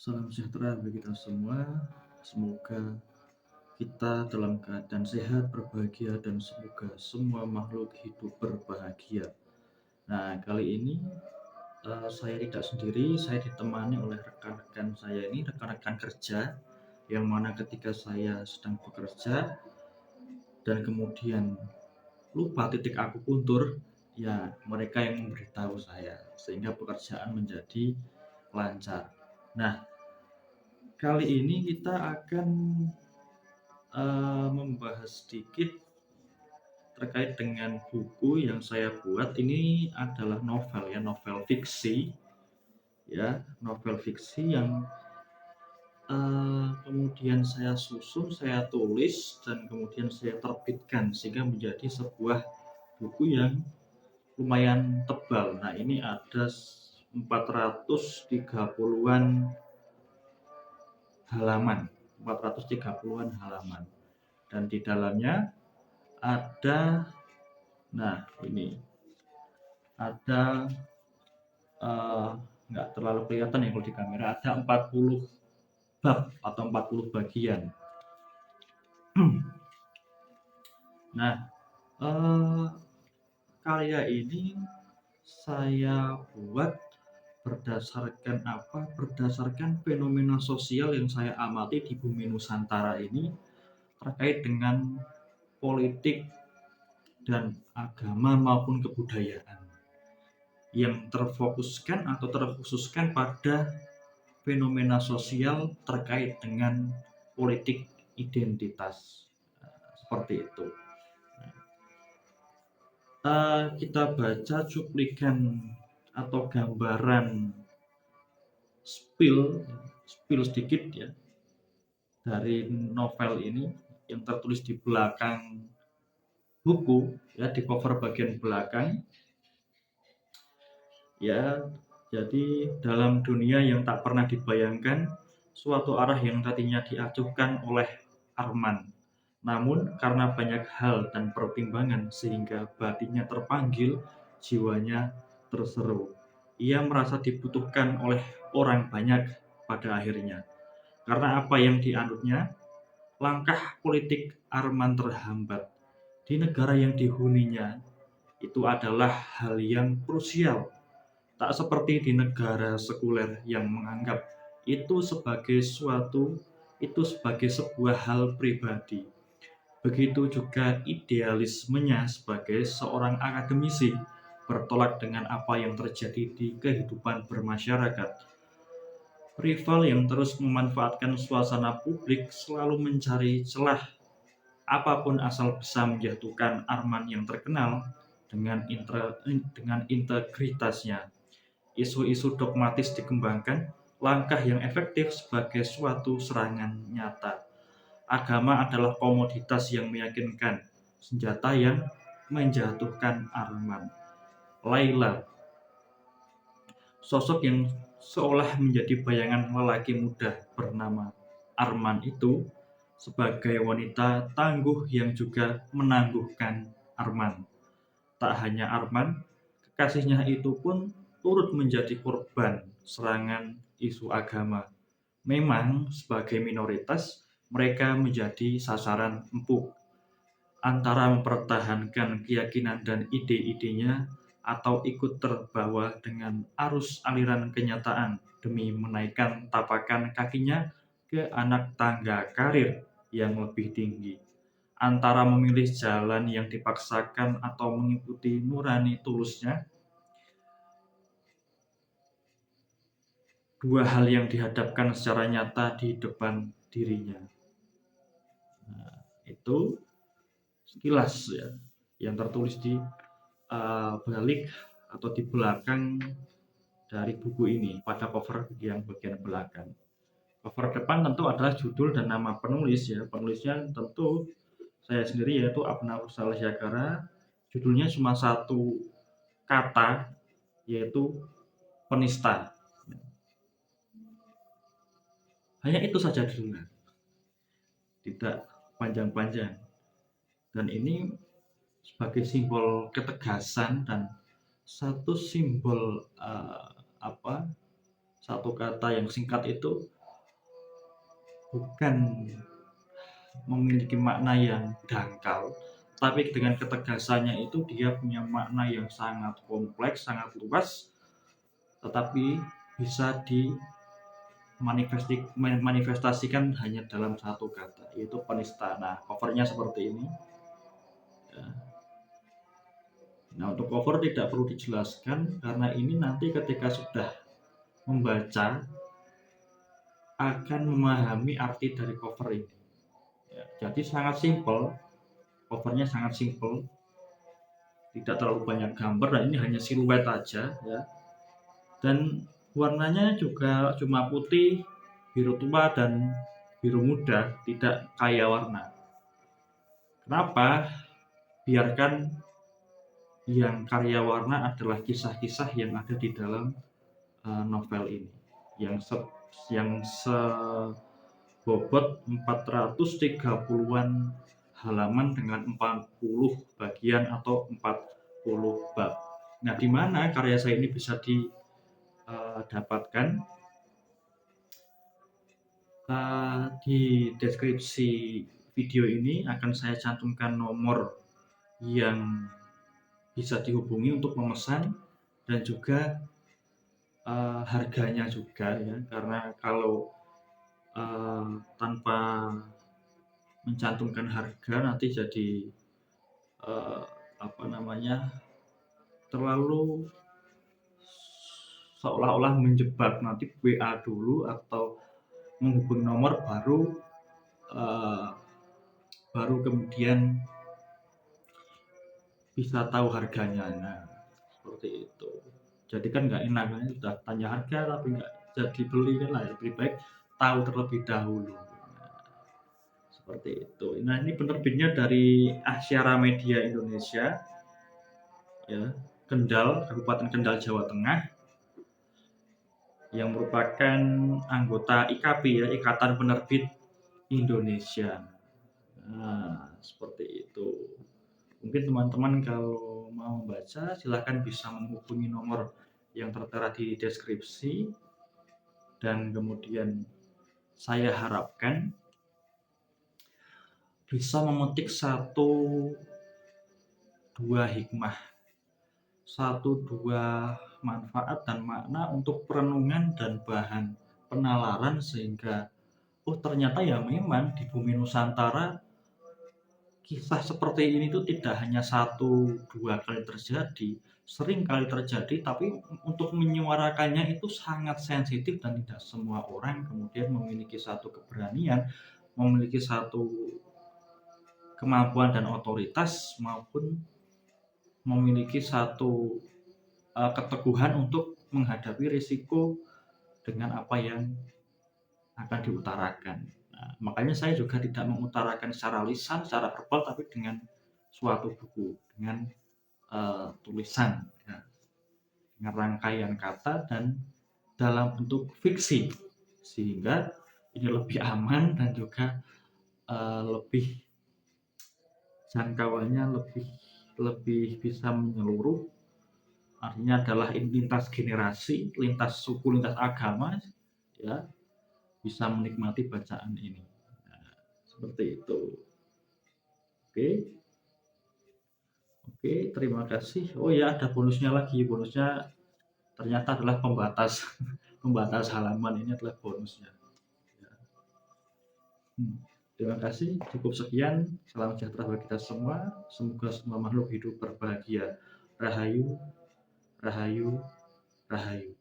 Salam sejahtera bagi kita semua. Semoga kita dalam keadaan sehat, berbahagia, dan semoga semua makhluk hidup berbahagia. Nah, kali ini saya tidak sendiri, saya ditemani oleh rekan-rekan saya ini, rekan-rekan kerja, yang mana ketika saya sedang bekerja dan kemudian lupa titik akupuntur, ya mereka yang memberitahu saya, sehingga pekerjaan menjadi lancar. Nah, kali ini kita akan membahas sedikit terkait dengan buku yang saya buat. Ini adalah novel ya, novel fiksi ya, novel fiksi yang kemudian saya susun, saya tulis, dan kemudian saya terbitkan sehingga menjadi sebuah buku yang lumayan tebal. Nah, ini ada 430-an halaman, 430-an halaman. Dan di dalamnya ada, nah ini ada eh, nggak terlalu kelihatan ya kalau di kamera, ada 40 bab atau 40 bagian. Nah, eh, karya ini saya buat berdasarkan apa? Berdasarkan fenomena sosial yang saya amati di bumi Nusantara ini terkait dengan politik dan agama maupun kebudayaan yang terfokuskan atau terkhususkan pada fenomena sosial terkait dengan politik identitas. Seperti itu. Kita baca cuplikan atau gambaran spill sedikit ya dari novel ini yang tertulis di belakang buku ya, di cover bagian belakang ya. Jadi dalam dunia yang tak pernah dibayangkan, suatu arah yang tadinya diacuhkan oleh Arman. Namun karena banyak hal dan pertimbangan sehingga batinnya terpanggil, jiwanya terseru. Ia merasa dibutuhkan oleh orang banyak pada akhirnya. Karena apa yang dianutnya, langkah politik Arman terhambat. Di negara yang dihuninya, itu adalah hal yang krusial. Tak seperti di negara sekuler yang menganggap itu sebagai sebuah hal pribadi. Begitu juga idealismenya sebagai seorang akademisi bertolak dengan apa yang terjadi di kehidupan bermasyarakat. Rival yang terus memanfaatkan suasana publik selalu mencari celah apapun asal bisa menjatuhkan Arman yang terkenal dengan integritasnya. Isu-isu dogmatis dikembangkan, langkah yang efektif sebagai suatu serangan nyata. Agama adalah komoditas yang meyakinkan, senjata yang menjatuhkan Arman. Laila, sosok yang seolah menjadi bayangan lelaki muda bernama Arman itu, sebagai wanita tangguh yang juga menangguhkan Arman. Tak hanya Arman, kekasihnya itu pun turut menjadi korban serangan isu agama. Memang sebagai minoritas, mereka menjadi sasaran empuk antara mempertahankan keyakinan dan ide-idenya atau ikut terbawa dengan arus aliran kenyataan demi menaikkan tapakan kakinya ke anak tangga karir yang lebih tinggi. Antara memilih jalan yang dipaksakan atau mengikuti nurani tulusnya, dua hal yang dihadapkan secara nyata di depan dirinya. Nah, itu sekilas ya yang tertulis di balik atau di belakang dari buku ini pada cover yang bagian belakang. Cover depan tentu adalah judul dan nama penulis ya. Penulisnya tentu saya sendiri, yaitu Abna Saleh Syagara. Judulnya cuma satu kata, yaitu penista. Hanya itu saja judulnya, tidak panjang-panjang. Dan ini sebagai simbol ketegasan dan satu simbol apa Satu kata yang singkat itu bukan memiliki makna yang dangkal, tapi dengan ketegasannya itu dia punya makna yang sangat kompleks, sangat luas, tetapi bisa dimanifestasikan hanya dalam satu kata, yaitu penista. Nah, covernya seperti ini. Nah, untuk cover tidak perlu dijelaskan karena ini nanti ketika sudah membaca akan memahami arti dari cover ini. Ya, jadi sangat simple, covernya sangat simple, tidak terlalu banyak gambar dan ini hanya siluet aja ya. Dan warnanya juga cuma putih, biru tua dan biru muda, tidak kaya warna. Kenapa? Biarkan yang karya warna adalah kisah-kisah yang ada di dalam novel ini yang sebobot 430-an halaman dengan 40 bagian atau 40 bab. Nah, di mana karya saya ini bisa didapatkan? Di deskripsi video ini akan saya cantumkan nomor yang bisa dihubungi untuk memesan dan juga harganya juga ya, karena kalau tanpa mencantumkan harga nanti jadi terlalu seolah-olah menjebak, nanti WA dulu atau menghubungi nomor baru kemudian bisa tahu harganya. Nah, seperti itu. Jadi kan nggak enak, kan sudah tanya harga tapi nggak jadi beli kan lah. Lebih baik tahu terlebih dahulu. Nah, seperti itu. Nah, ini penerbitnya dari Asyara Media Indonesia, ya, Kendal, Kabupaten Kendal, Jawa Tengah, yang merupakan anggota IKP ya, Ikatan Penerbit Indonesia. Nah, seperti itu. Mungkin teman-teman kalau mau membaca silahkan bisa menghubungi nomor yang tertera di deskripsi, dan kemudian saya harapkan bisa memetik 1-2 hikmah, 1-2 manfaat dan makna untuk perenungan dan bahan penalaran, sehingga ternyata ya memang di bumi Nusantara kisah seperti ini tuh tidak hanya 1-2 kali terjadi, sering kali terjadi, tapi untuk menyuarakannya itu sangat sensitif dan tidak semua orang kemudian memiliki satu keberanian, memiliki satu kemampuan dan otoritas, maupun memiliki satu keteguhan untuk menghadapi risiko dengan apa yang akan diutarakan. Nah, makanya saya juga tidak mengutarakan secara lisan, secara verbal, tapi dengan suatu buku, dengan tulisan, ya, dengan rangkaian kata dan dalam bentuk fiksi, sehingga ini lebih aman dan juga lebih jangkauannya lebih bisa menyeluruh. Artinya adalah lintas generasi, lintas suku, lintas agama, ya, bisa menikmati bacaan ini. Nah, seperti itu. Oke, terima kasih. Oh ya, ada bonusnya lagi. Bonusnya ternyata adalah pembatas pembatas halaman, ini adalah bonusnya. Ya. Terima kasih. Cukup sekian. Salam sejahtera bagi kita semua. Semoga semua makhluk hidup berbahagia. Rahayu, rahayu, rahayu.